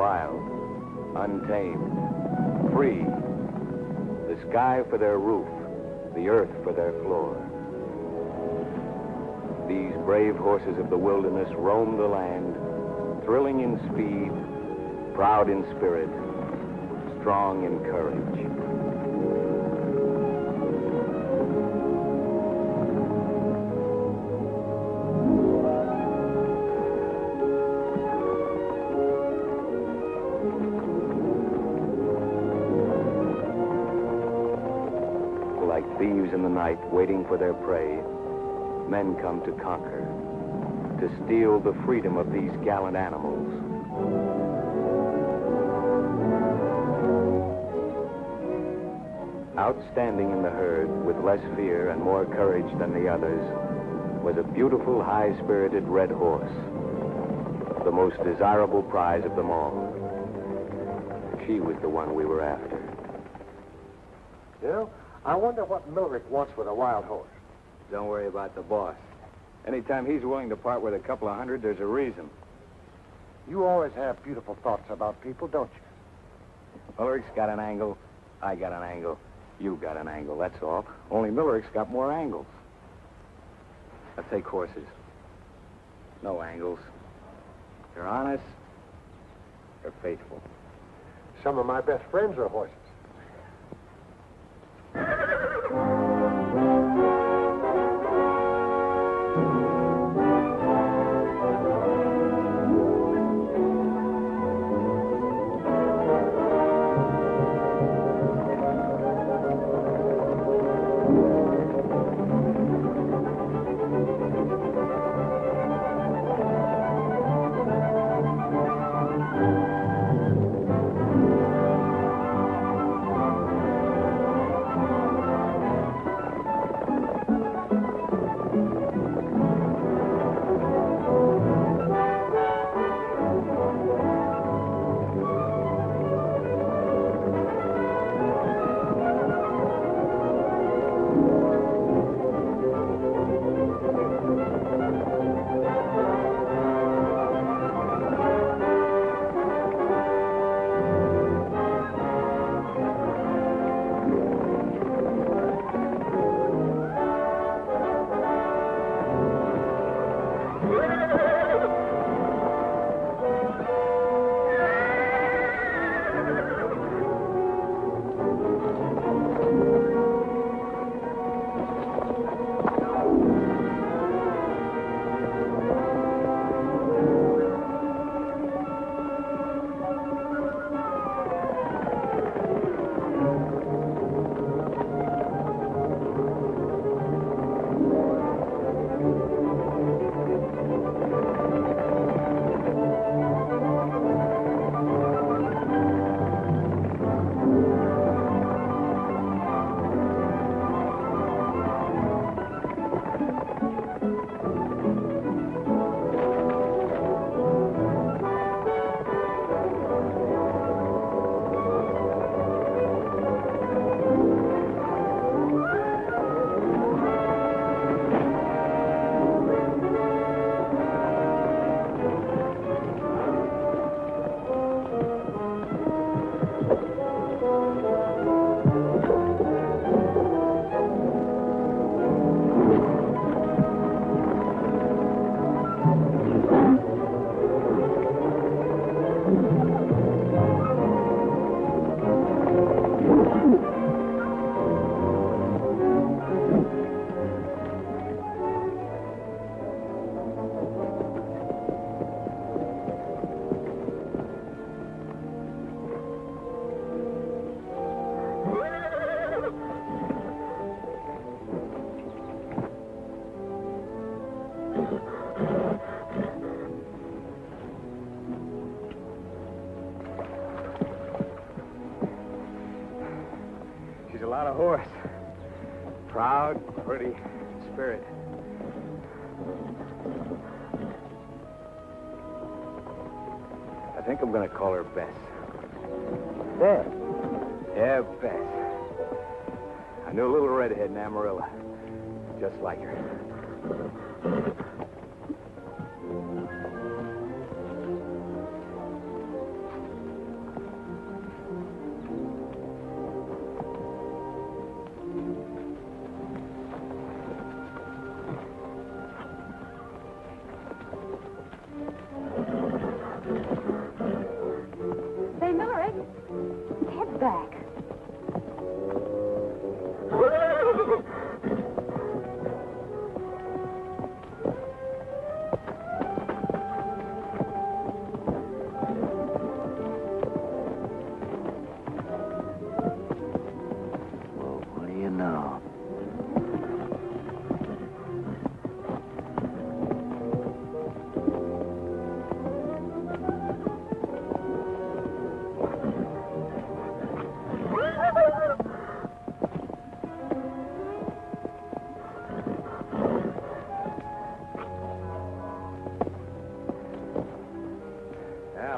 wild, untamed, free. The sky for their roof, the earth for their floor. These brave horses of the wilderness roam the land, thrilling in speed, proud in spirit, strong in courage. Like thieves in the night, waiting for their prey, men come to conquer, to steal the freedom of these gallant animals. Outstanding in the herd, with less fear and more courage than the others, was a beautiful, high-spirited red horse, the most desirable prize of them all. She was the one we were after. You know, I wonder what Millerick wants with a wild horse. Don't worry about the boss. Anytime he's willing to part with a couple of hundred, there's a reason. You always have beautiful thoughts about people, don't you? Millerick's got an angle, I got an angle, you got an angle, that's all. Only Millerick's got more angles. Now take horses. No angles. They're honest, they're faithful. Some of my best friends are horses. She's a lot of horse. Proud, pretty, spirit. I think I'm going to call her Bess. Bess? Yeah, Bess. I knew a little redhead in Amarillo. Just like her.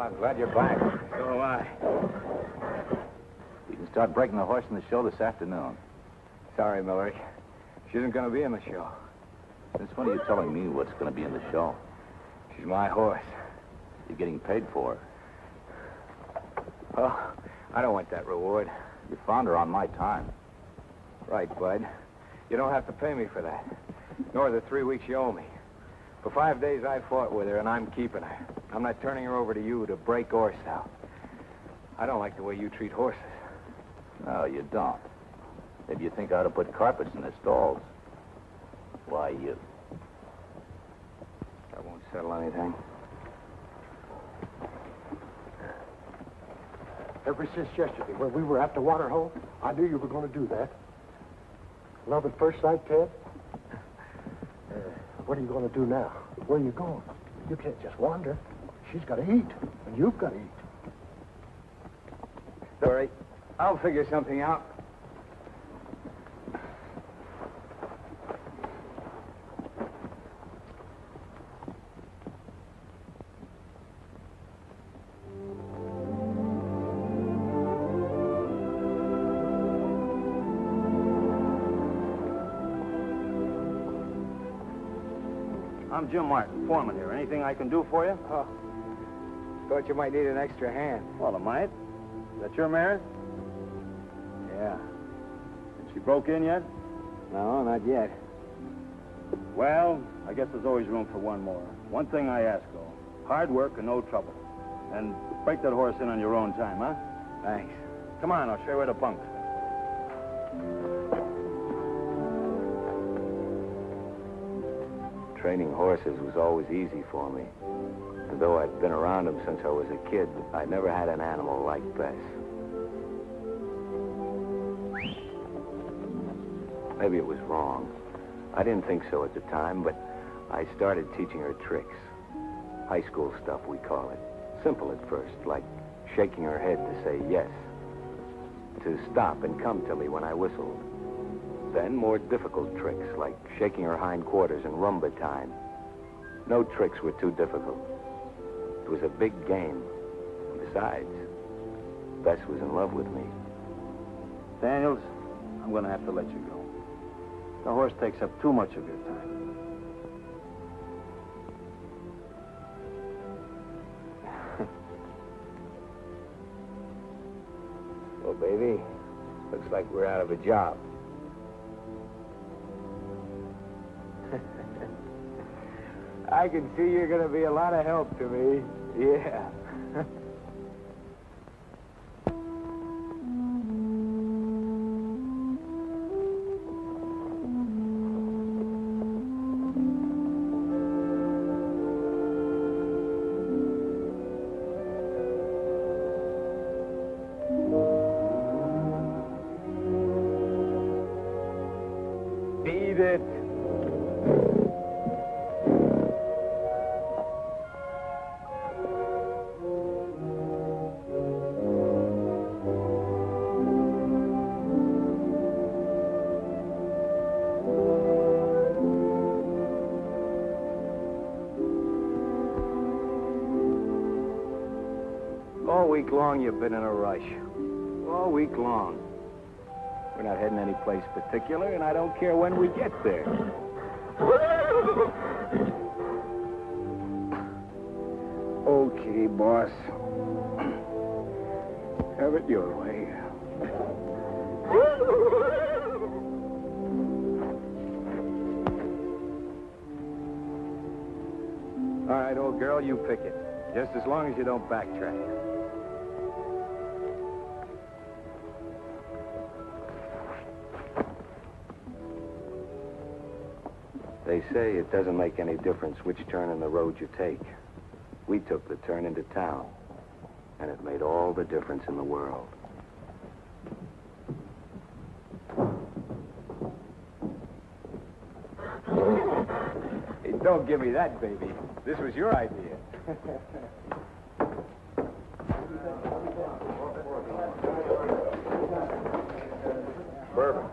Gallant. Glad you're back. So am I. You can start breaking the horse in the show this afternoon. Sorry, Millerick. She isn't going to be in the show. Since when are you telling me what's going to be in the show? She's my horse. You're getting paid for her. Well, I don't want that reward. You found her on my time. Right, Bud. You don't have to pay me for that. Nor the 3 weeks you owe me. For 5 days, I fought with her, and I'm keeping her. I'm not turning her over to you to break or sell. I don't like the way you treat horses. No, you don't. Maybe you think I ought to put carpets in the stalls. Why, you? That won't settle anything. Ever since yesterday, when we were at the water hole, I knew you were going to do that. Love at first sight, Ted? What are you going to do now? Where are you going? You can't just wander. She's got to eat, and you've got to eat. All right. I'll figure something out. I'm Jim Martin, foreman here. Anything I can do for you? Oh. Thought you might need an extra hand. Well, I might. Is that your mare? Yeah. She broke in yet? No, not yet. Well, I guess there's always room for one more. One thing I ask, though. Hard work and no trouble. And break that horse in on your own time, huh? Thanks. Come on, I'll show you where to bunk. Training horses was always easy for me. And though I'd been around them since I was a kid, I never had an animal like Bess. Maybe it was wrong. I didn't think so at the time, but I started teaching her tricks. High school stuff, we call it. Simple at first, like shaking her head to say yes. To stop and come to me when I whistled. Then more difficult tricks, like shaking her hindquarters in rumba time. No tricks were too difficult. It was a big game. Besides, Bess was in love with me. Daniels, I'm going to have to let you go. The horse takes up too much of your time. Well, baby, looks like we're out of a job. I can see you're going to be a lot of help to me. Yeah. Beat it. All week long, you've been in a rush. All week long. We're not heading any place particular, and I don't care when we get there. Okay, boss. Have it your way. All right, old girl, you pick it. Just as long as you don't backtrack. They say it doesn't make any difference which turn in the road you take. We took the turn into town, and it made all the difference in the world. Hey, don't give me that, baby. This was your idea. Bourbon.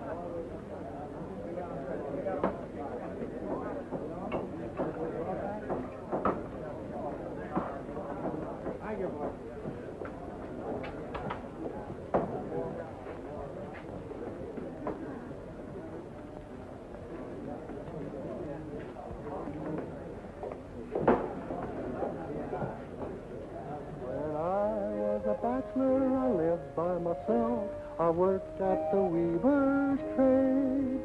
When I was a bachelor, I lived by myself. I worked at the weaver's trade.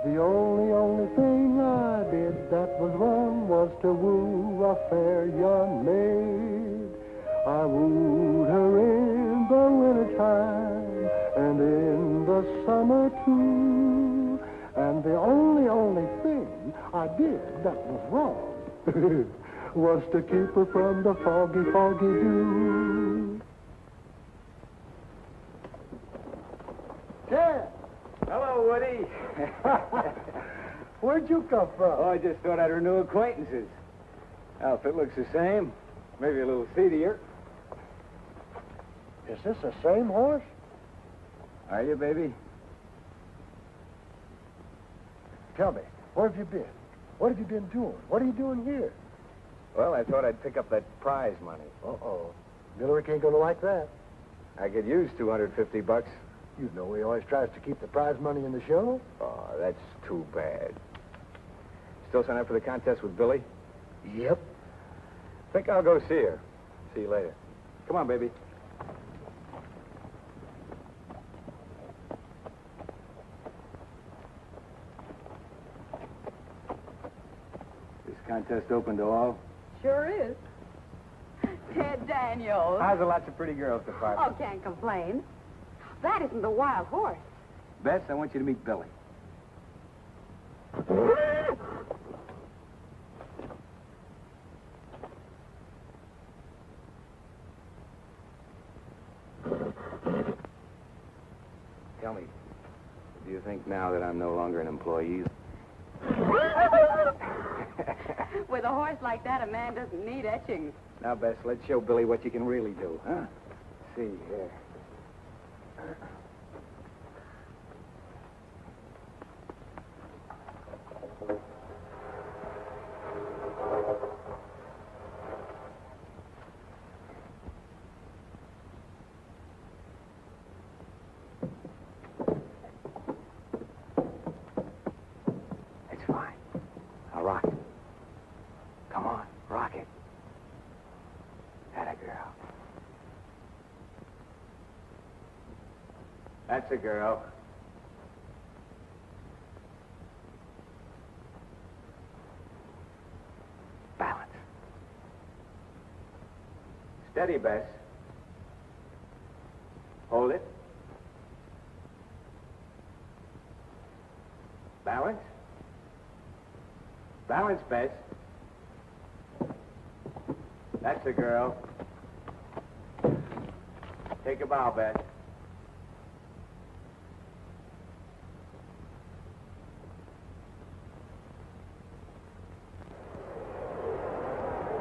The only thing I did that was wrong was to woo a fair young maid. I wooed her in the wintertime and in the summer too. And the only thing I did that was wrong was to keep her from the foggy, foggy dew. Ted! Hello, Woody. Where'd you come from? Oh, I just thought I'd renew acquaintances. Outfit looks the same. Maybe a little seedier. Is this the same horse? Are you, baby? Tell me, where have you been? What have you been doing? What are you doing here? Well, I thought I'd pick up that prize money. Uh-oh. Millerick ain't gonna like that. I could use $250. You know he always tries to keep the prize money in the show. Oh, that's too bad. Still sign up for the contest with Billy? Yep. Think I'll go see her. See you later. Come on, baby. This contest open to all? Sure is. Ted Daniels. How's the lots of pretty girls department? Oh, can't complain. That isn't the wild horse. Bess, I want you to meet Billy. Tell me, do you think now that I'm no longer an employee? With a horse like that, a man doesn't need etchings. Now, Bess, let's show Billy what you can really do, huh? Let's see here. It's fine. I'll rock it. Come on, rock it. Atta girl. That's a girl. Balance. Steady, Bess. Hold it. Balance. Balance, Bess. That's a girl. Take a bow, Bess.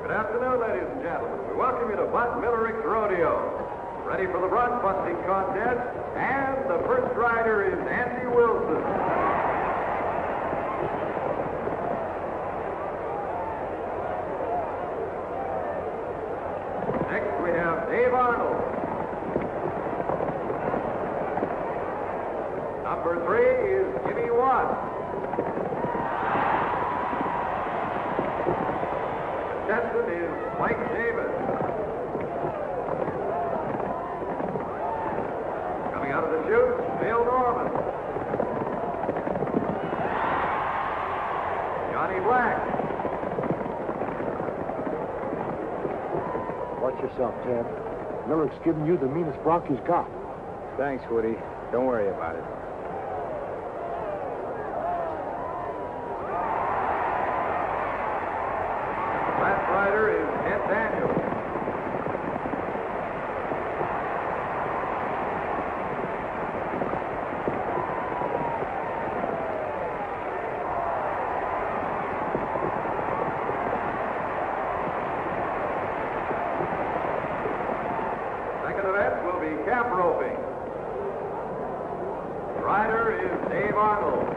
Good afternoon, ladies and gentlemen. We welcome you to Bud Millerick's Rodeo. Ready for the bronc busting contest, and the first rider is Andy Wilson. Next, we have Dave Arnold. Number 3 is Jimmy Watt. Contestant is Mike Davis. Coming out of the chute, Bill Norman. Johnny Black. Watch yourself, Ted. Millerick's giving you the meanest bronc he's got. Thanks, Woody. Don't worry about it. Last rider is Ted Daniels. Second event will be cap roping. Rider is Dave Arnold.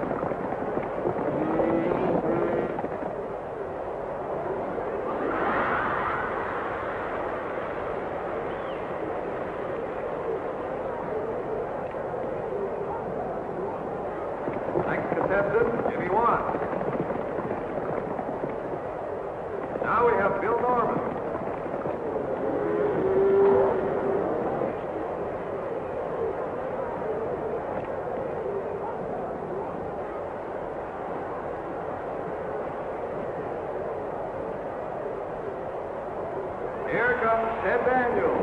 Here comes Ted Daniels.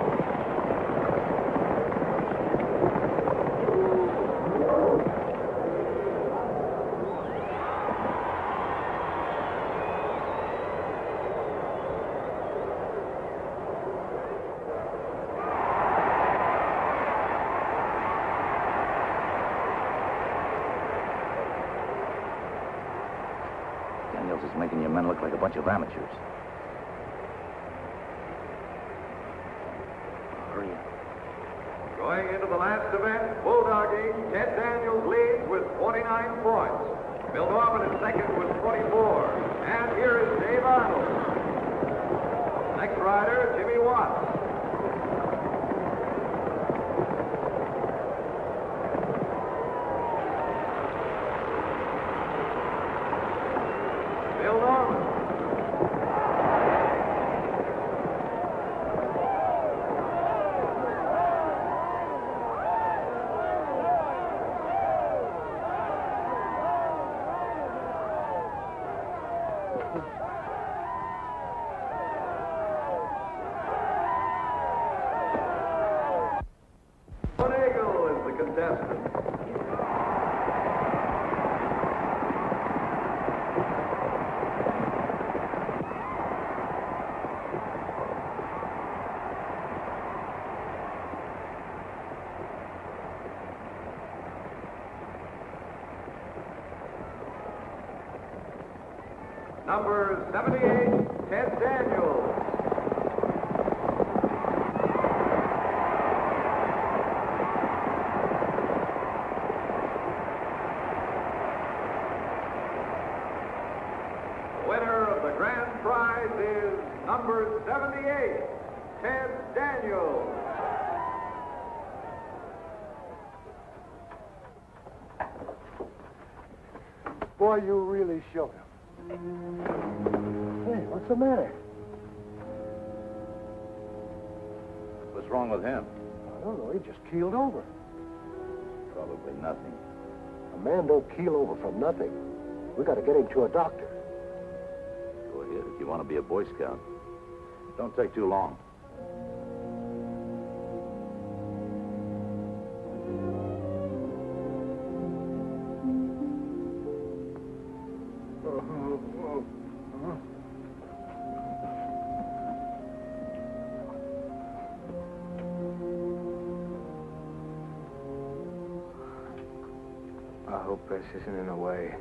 Daniels is making your men look like a bunch of amateurs. Hurry up. Going into the last event, bulldogging, Ted Daniels leads with 49 points. Bill Norman is second with 24. And here is Dave Arnold. Next rider, Jimmy Watts. Bill Norman. Eagle is the contestant. Number 78, Ted Daniels. The winner of the grand prize is number 78, Ted Daniels. Boy, you really showed him. Hey, what's the matter? What's wrong with him? I don't know. He just keeled over. Probably nothing. A man don't keel over from nothing. We got to get him to a doctor. Go ahead if you want to be a Boy Scout. Don't take too long. I hope Bess isn't in the way.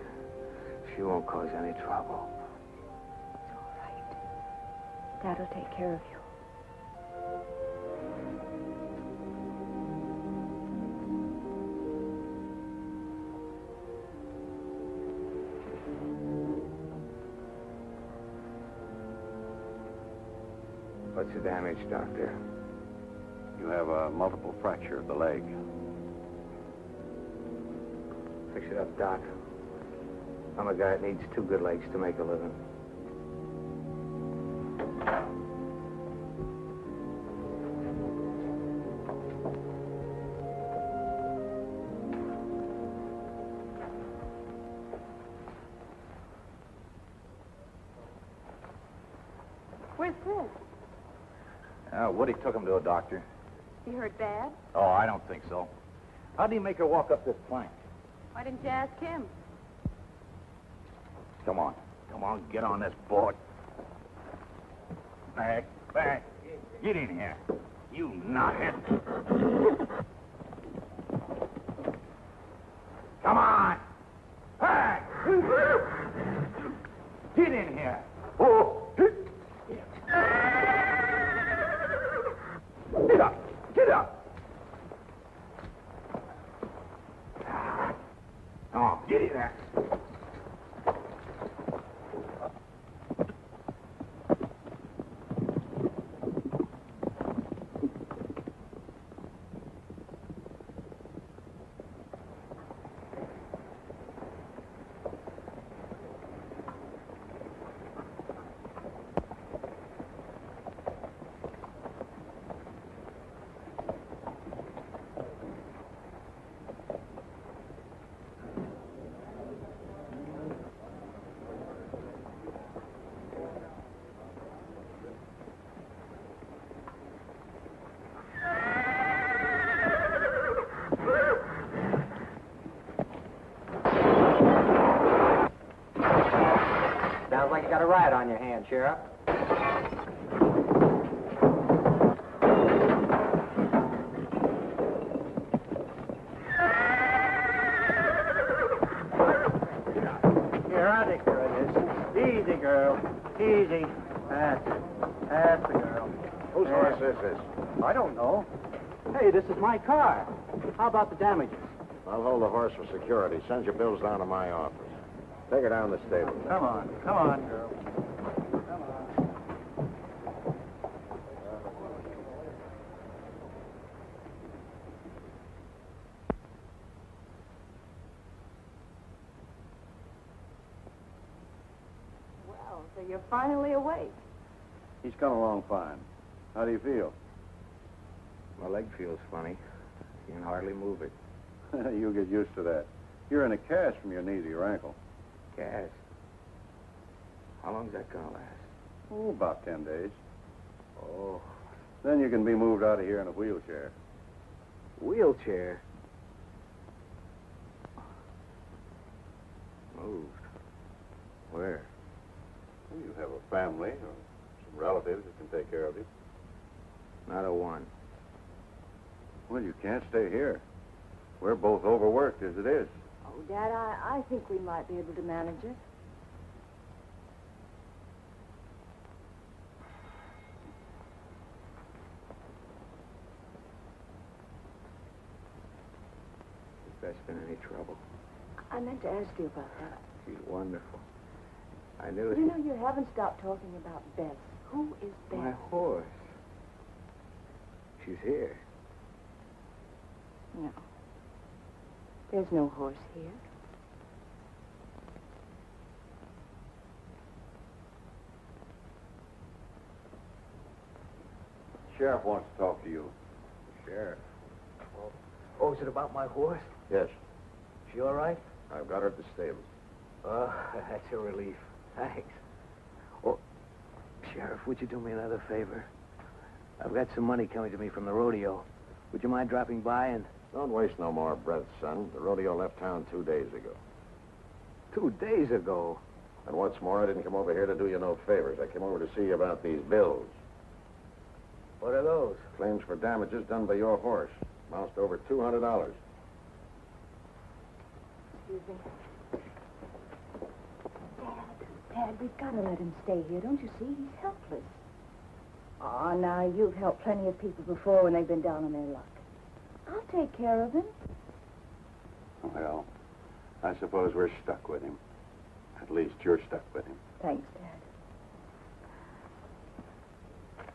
She won't cause any trouble. It's all right. Dad'll take care of you. What's the damage, Doctor? You have a multiple fracture of the leg. Fix it up, Doc. I'm a guy that needs two good legs to make a living. Where's Sid? Woody took him to a doctor. He hurt bad? Oh, I don't think so. How'd he make her walk up this plank? Why didn't you ask him? Come on. Come on, get on this board. Back, back. Get in here. You knothead. Come on. Back. Get in here. Oh. Get up. Get up. Oh, get in there. Sheriff. Here, I'll take care of this. Easy, girl. Easy. That's it. That's the girl. Whose horse is this? I don't know. Hey, this is my car. How about the damages? I'll hold the horse for security. Send your bills down to my office. Take her down to the stable. Come on, girl. Come on. Well, so you're finally awake. He's come along fine. How do you feel? My leg feels funny. You can hardly move it. You'll get used to that. You're in a cast from your knee to your ankle. Cast. How long's that gonna last? Oh, about 10 days. Oh, Then you can be moved out of here in a wheelchair. wheelchair. Moved. Where? You have a family or some relatives that can take care of you. Not a one. Well, you can't stay here. We're both overworked as it is. Oh, Dad, I think we might be able to manage it. If Bess been any trouble. I meant to ask you about that. She's wonderful. I knew it. You know, you haven't stopped talking about Bess. Who is Bess? My horse. She's here. No. There's no horse here. Sheriff wants to talk to you. Sheriff. Oh, is it about my horse? Yes. She all right? I've got her at the stable. Oh, that's a relief. Thanks. Oh, Sheriff, would you do me another favor? I've got some money coming to me from the rodeo. Would you mind dropping by and... Don't waste no more breath, son. The rodeo left town 2 days ago. 2 days ago? And what's more, I didn't come over here to do you no favors. I came over to see you about these bills. What are those? Claims for damages done by your horse. Amounts to over $200. Excuse me. Dad, we've got to let him stay here. Don't you see? He's helpless. Oh, now, you've helped plenty of people before when they've been down on their luck. I'll take care of him. Well, I suppose we're stuck with him. At least you're stuck with him. Thanks, Dad.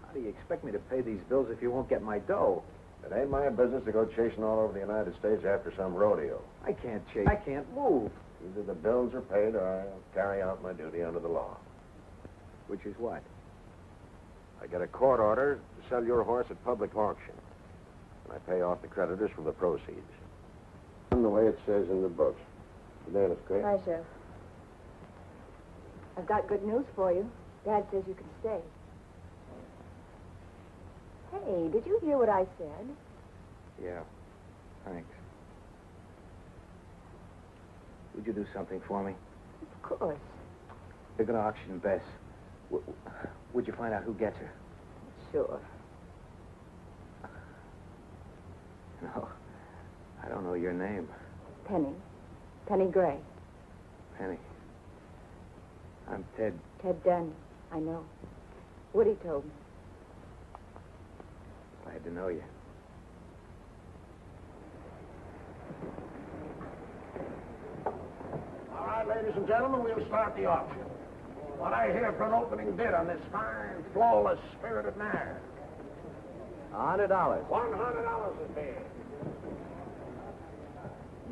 How do you expect me to pay these bills if you won't get my dough? It ain't my business to go chasing all over the United States after some rodeo. I can't chase. I can't move. Either the bills are paid or I'll carry out my duty under the law. Which is what? I get a court order to sell your horse at public auction. And I pay off the creditors from the proceeds. And the way it says in the books. Then it's great. Hi, Sheriff. I've got good news for you. Dad says you can stay. Hey, did you hear what I said? Yeah. Thanks. Would you do something for me? Of course. They're going to auction Bess. Would you find out who gets her? Sure. No. I don't know your name. Penny. Penny Gray. Penny. I'm Ted. Ted Dunn. I know. Woody told me. Glad to know you. All right, ladies and gentlemen, we'll start the auction. What I hear for an opening bid on this fine, flawless, spirited mare? $100. $100 is bid.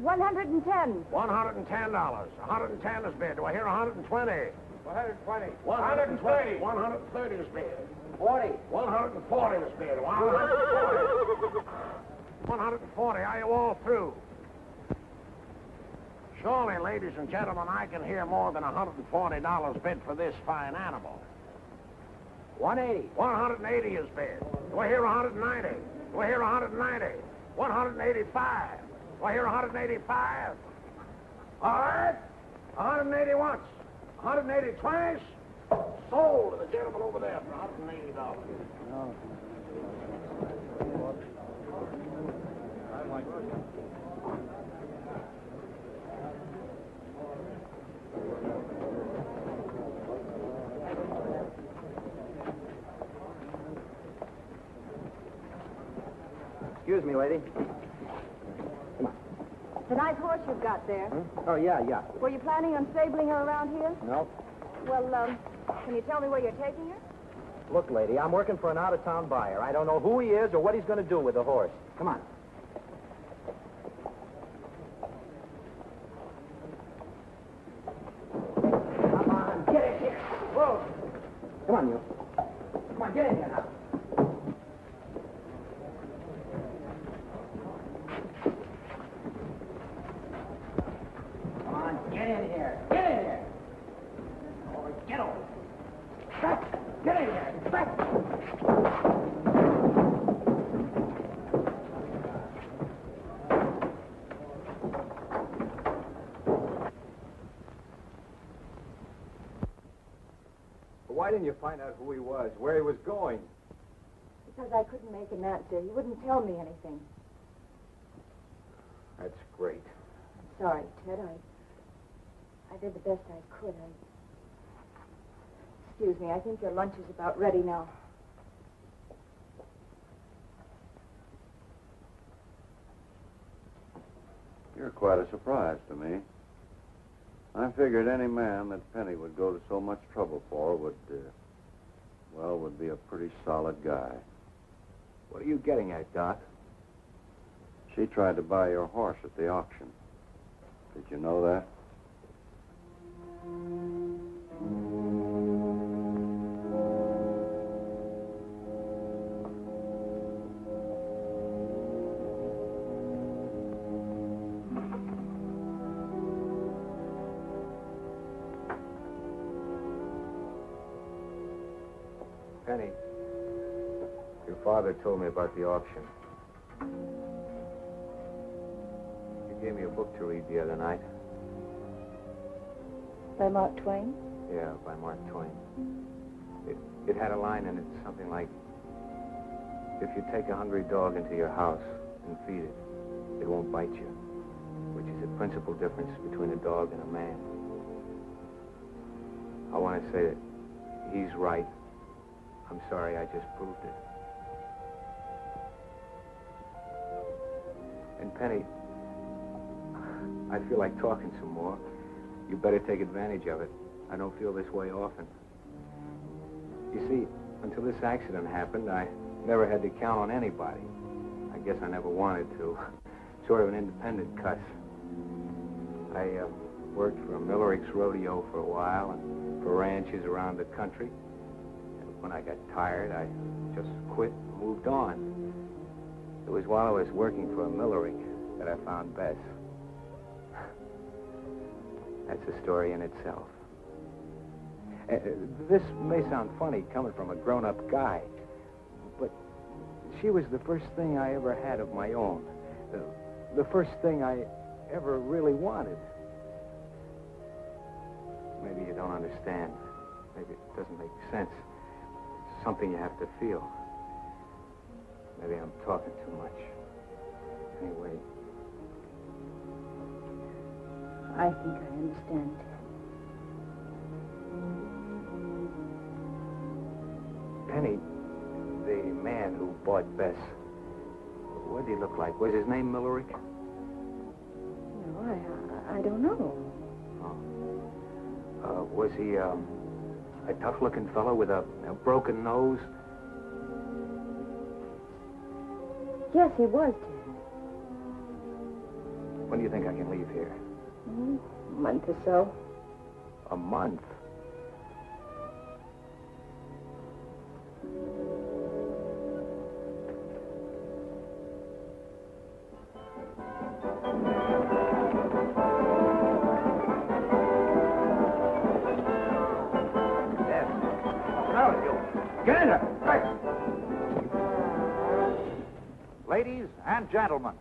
110. $110. 110 is bid. Do I hear 120? 120. 130. 130 is bid. 40. 140 is bid. 140. 140. Are you all through? Surely, ladies and gentlemen, I can hear more than $140 bid for this fine animal. 180. 180 is bid. Do I hear 190? Do I hear 190? 185. Do I hear 185? All right. 180 once. 180 twice. Sold to the gentleman over there for $180. No. Excuse me, lady. It's a nice horse you've got there. Oh, yeah. Were you planning on stabling her around here? No. Well, can you tell me where you're taking her? Look, lady, I'm working for an out-of-town buyer. I don't know who he is or what he's going to do with the horse. Come on. Come on, get in here. Whoa. Come on, you. Come on, get in here now. Come on, get in here. Get in here. Over, get over. Back. Get in here. Back. Why didn't you find out who he was, where he was going? Because I couldn't make him answer. He wouldn't tell me anything. That's great. I'm sorry, Ted. I did the best I could. Excuse me, I think your lunch is about ready now. You're quite a surprise to me. I figured any man that Penny would go to so much trouble for would be a pretty solid guy. What are you getting at, Doc? She tried to buy your horse at the auction. Did you know that? Penny, your father told me about the auction. He gave me a book to read the other night. By Mark Twain? Yeah, by Mark Twain. It had a line in it, something like, if you take a hungry dog into your house and feed it, it won't bite you, which is the principal difference between a dog and a man. I want to say that he's right. I'm sorry, I just proved it. And Penny, I feel like talking some more. You better take advantage of it. I don't feel this way often. You see, until this accident happened, I never had to count on anybody. I guess I never wanted to. Sort of an independent cuss. I worked for a Millerick's rodeo for a while and for ranches around the country. When I got tired, I just quit and moved on. It was while I was working for a Millerick that I found Bess. That's a story in itself. This may sound funny coming from a grown-up guy, but she was the first thing I ever had of my own. The first thing I ever really wanted. Maybe you don't understand. Maybe it doesn't make sense. Something you have to feel. Maybe I'm talking too much. Anyway. I think I understand. Penny, the man who bought Bess, what did he look like? Was his name Millerick? No, I don't know. Oh. Was he, a tough-looking fellow with a broken nose? Yes, he was, Ted. When do you think I can leave here? A month or so. A month? Get in there! Right. Ladies and gentlemen,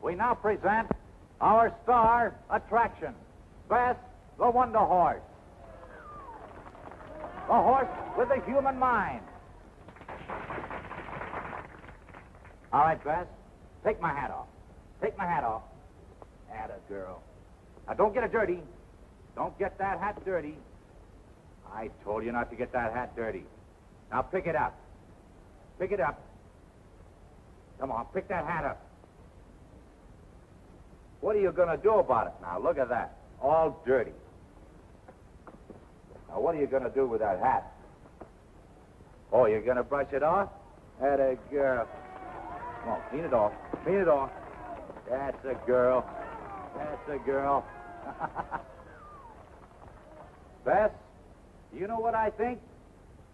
we now present our star attraction, Bess the Wonder Horse. A horse with a human mind. All right, Bess. Take my hat off. Take my hat off. Atta girl. Now, don't get it dirty. Don't get that hat dirty. I told you not to get that hat dirty. Now, pick it up. Pick it up. Come on, pick that hat up. What are you going to do about it now? Look at that. All dirty. Now, what are you going to do with that hat? Oh, you're going to brush it off? Atta girl. Come on, clean it off. Clean it off. That's a girl. That's a girl. Bess, you know what I think?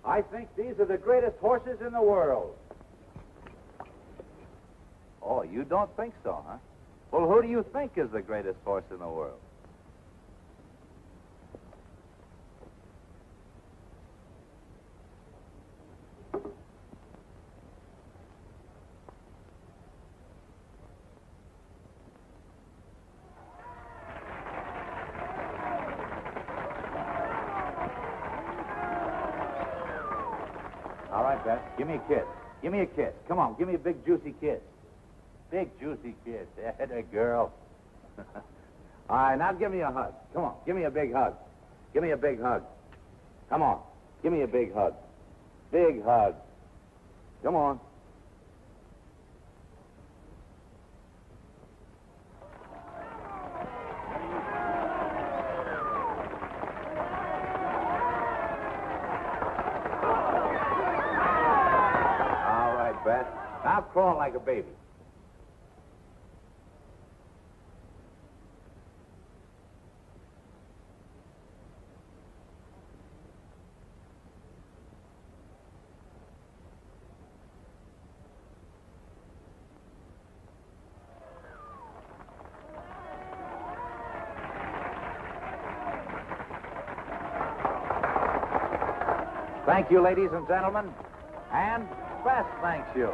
I think these are the greatest horses in the world. Oh, you don't think so, huh? Well, who do you think is the greatest horse in the world? All right, Beth, give me a kiss. Give me a kiss. Come on, give me a big, juicy kiss. Big, juicy kiss. Atta girl. All right, now give me a hug. Come on, give me a big hug. Give me a big hug. Come on, give me a big hug. Big hug. Come on. All right, Beth. Now crawl like a baby. Thank you, ladies and gentlemen. And Bess thanks you.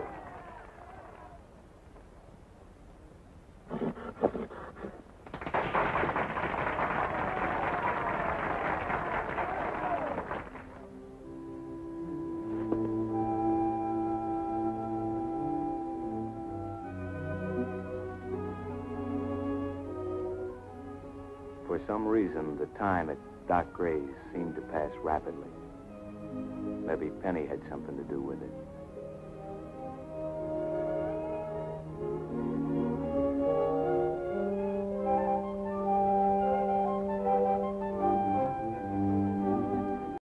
For some reason, the time at Doc Gray's seemed to pass rapidly. Maybe Penny had something to do with it.